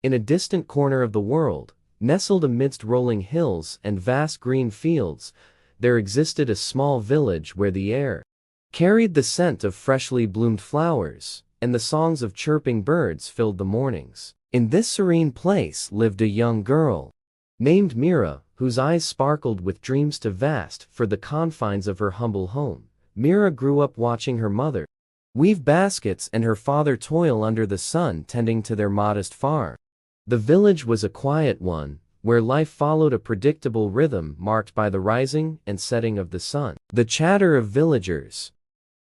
In a distant corner of the world, nestled amidst rolling hills and vast green fields, there existed a small village where the air carried the scent of freshly bloomed flowers, and the songs of chirping birds filled the mornings. In this serene place lived a young girl named Mira, whose eyes sparkled with dreams to vast for the confines of her humble home. Mira grew up watching her mother weave baskets and her father toil under the sun tending to their modest farm. The village was a quiet one, where life followed a predictable rhythm marked by the rising and setting of the sun, the chatter of villagers,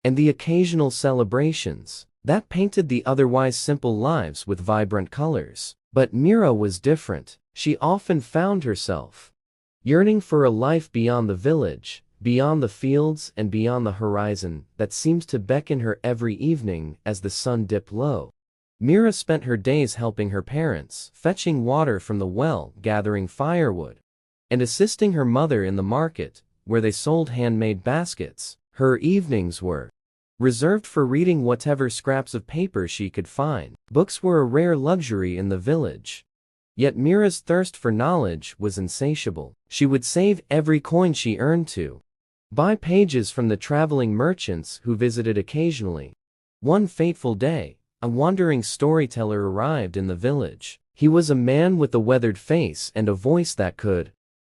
and the occasional celebrations that painted the otherwise simple lives with vibrant colors. But Mira was different. She often found herself yearning for a life beyond the village, beyond the fields and beyond the horizon that seemed to beckon her every evening as the sun dipped low. Mira spent her days helping her parents, fetching water from the well, gathering firewood, and assisting her mother in the market, where they sold handmade baskets. Her evenings were reserved for reading whatever scraps of paper she could find. Books were a rare luxury in the village. Yet Mira's thirst for knowledge was insatiable. She would save every coin she earned to buy pages from the traveling merchants who visited occasionally. One fateful day, a wandering storyteller arrived in the village. He was a man with a weathered face and a voice that could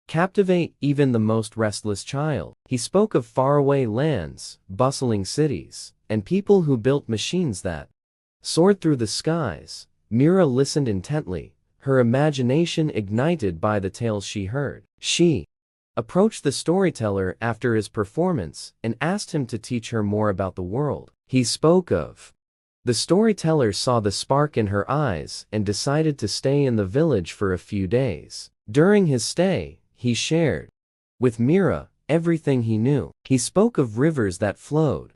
captivate even the most restless child. He spoke of faraway lands, bustling cities, and people who built machines that soared through the skies. Mira listened intently, her imagination ignited by the tales she heard. She approached the storyteller after his performance and asked him to teach her more about the world he spoke of. The storyteller saw the spark in her eyes and decided to stay in the village for a few days. During his stay, he shared with Mira everything he knew. He spoke of rivers that flowed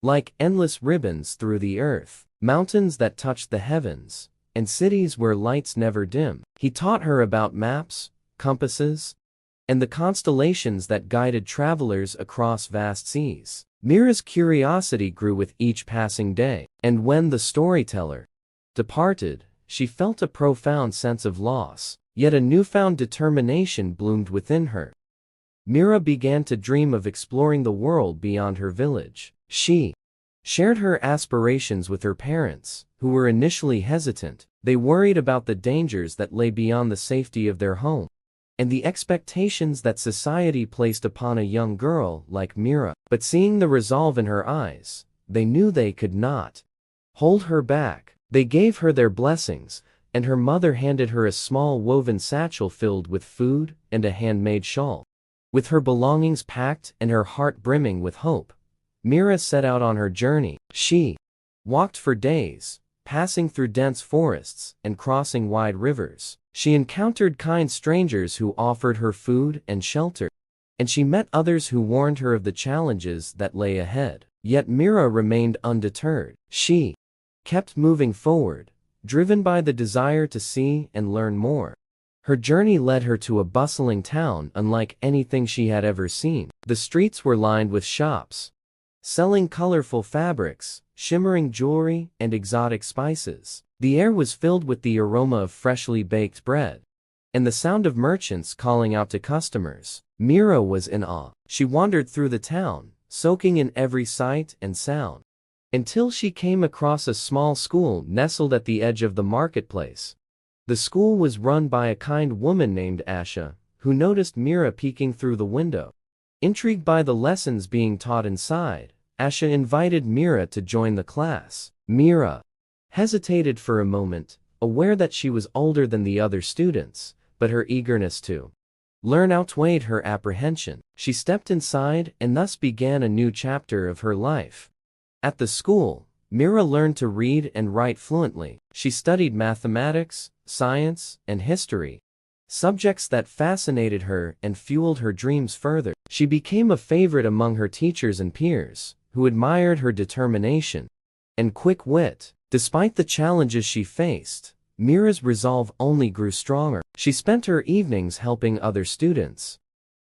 like endless ribbons through the earth, mountains that touched the heavens, and cities where lights never dim. He taught her about maps, compasses, and the constellations that guided travelers across vast seas. Mira's curiosity grew with each passing day, and when the storyteller departed, she felt a profound sense of loss. Yet a newfound determination bloomed within her. Mira began to dream of exploring the world beyond her village. She shared her aspirations with her parents, who were initially hesitant. They worried about the dangers that lay beyond the safety of their home, and the expectations that society placed upon a young girl like Mira. But seeing the resolve in her eyes, they knew they could not hold her back. They gave her their blessings, and her mother handed her a small woven satchel filled with food and a handmade shawl. With her belongings packed and her heart brimming with hope, Mira set out on her journey. She walked for days, passing through dense forests and crossing wide rivers. She encountered kind strangers who offered her food and shelter, and she met others who warned her of the challenges that lay ahead. Yet Mira remained undeterred. She kept moving forward, driven by the desire to see and learn more. Her journey led her to a bustling town unlike anything she had ever seen. The streets were lined with shops selling colorful fabrics, shimmering jewelry, and exotic spices. The air was filled with the aroma of freshly baked bread and the sound of merchants calling out to customers. Mira was in awe. She wandered through the town, soaking in every sight and sound, until she came across a small school nestled at the edge of the marketplace. The school was run by a kind woman named Asha, who noticed Mira peeking through the window. Intrigued by the lessons being taught inside, Asha invited Mira to join the class. Mira hesitated for a moment, aware that she was older than the other students, but her eagerness to learn outweighed her apprehension. She stepped inside and thus began a new chapter of her life. At the school, Mira learned to read and write fluently. She studied mathematics, science, and history, subjects that fascinated her and fueled her dreams further. She became a favorite among her teachers and peers, who admired her determination and quick wit. Despite the challenges she faced, Mira's resolve only grew stronger. She spent her evenings helping other students,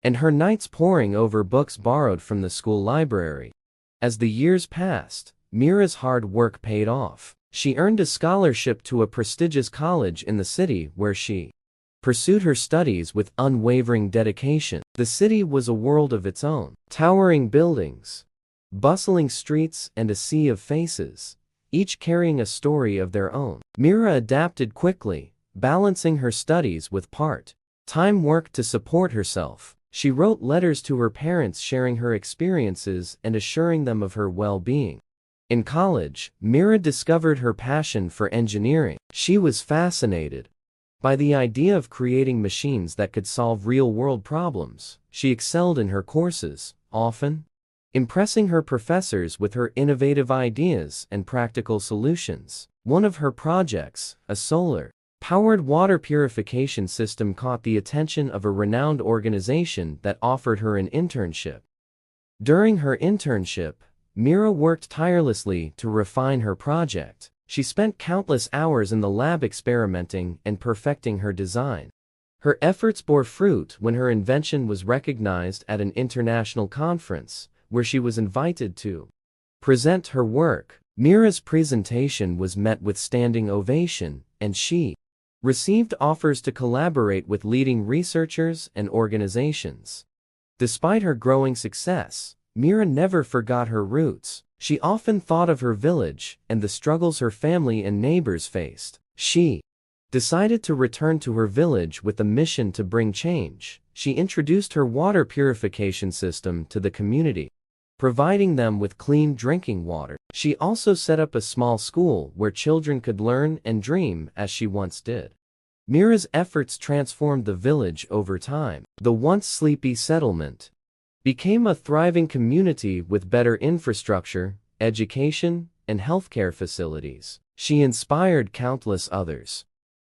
and her nights poring over books borrowed from the school library. As the years passed, Mira's hard work paid off. She earned a scholarship to a prestigious college in the city where she pursued her studies with unwavering dedication. The city was a world of its own. Towering buildings, bustling streets, and a sea of faces, each carrying a story of their own. Mira adapted quickly, balancing her studies with part-time work to support herself. She wrote letters to her parents sharing her experiences and assuring them of her well-being. In college, Mira discovered her passion for engineering. She was fascinated by the idea of creating machines that could solve real-world problems. She excelled in her courses, often impressing her professors with her innovative ideas and practical solutions. One of her projects, a solar-powered water purification system, caught the attention of a renowned organization that offered her an internship. During her internship, Mira worked tirelessly to refine her project. She spent countless hours in the lab experimenting and perfecting her design. Her efforts bore fruit when her invention was recognized at an international conference, where she was invited to present her work. Mira's presentation was met with standing ovation, and she received offers to collaborate with leading researchers and organizations. Despite her growing success, Mira never forgot her roots. She often thought of her village and the struggles her family and neighbors faced. She decided to return to her village with a mission to bring change. She introduced her water purification system to the community, providing them with clean drinking water. She also set up a small school where children could learn and dream as she once did. Mira's efforts transformed the village over time. The once sleepy settlement became a thriving community with better infrastructure, education, and healthcare facilities. She inspired countless others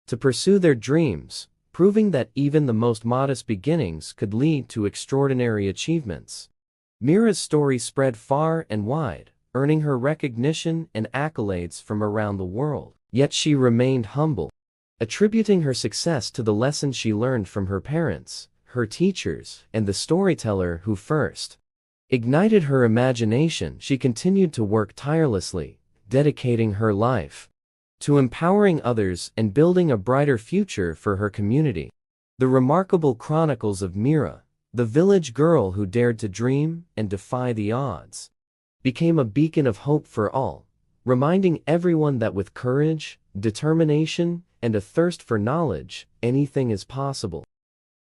to pursue their dreams, proving that even the most modest beginnings could lead to extraordinary achievements. Mira's story spread far and wide, earning her recognition and accolades from around the world. Yet she remained humble, attributing her success to the lessons she learned from her parents, her teachers, and the storyteller who first ignited her imagination. She continued to work tirelessly, dedicating her life to empowering others and building a brighter future for her community. The remarkable chronicles of Mira, the village girl who dared to dream and defy the odds, became a beacon of hope for all, reminding everyone that with courage, determination, and a thirst for knowledge, anything is possible.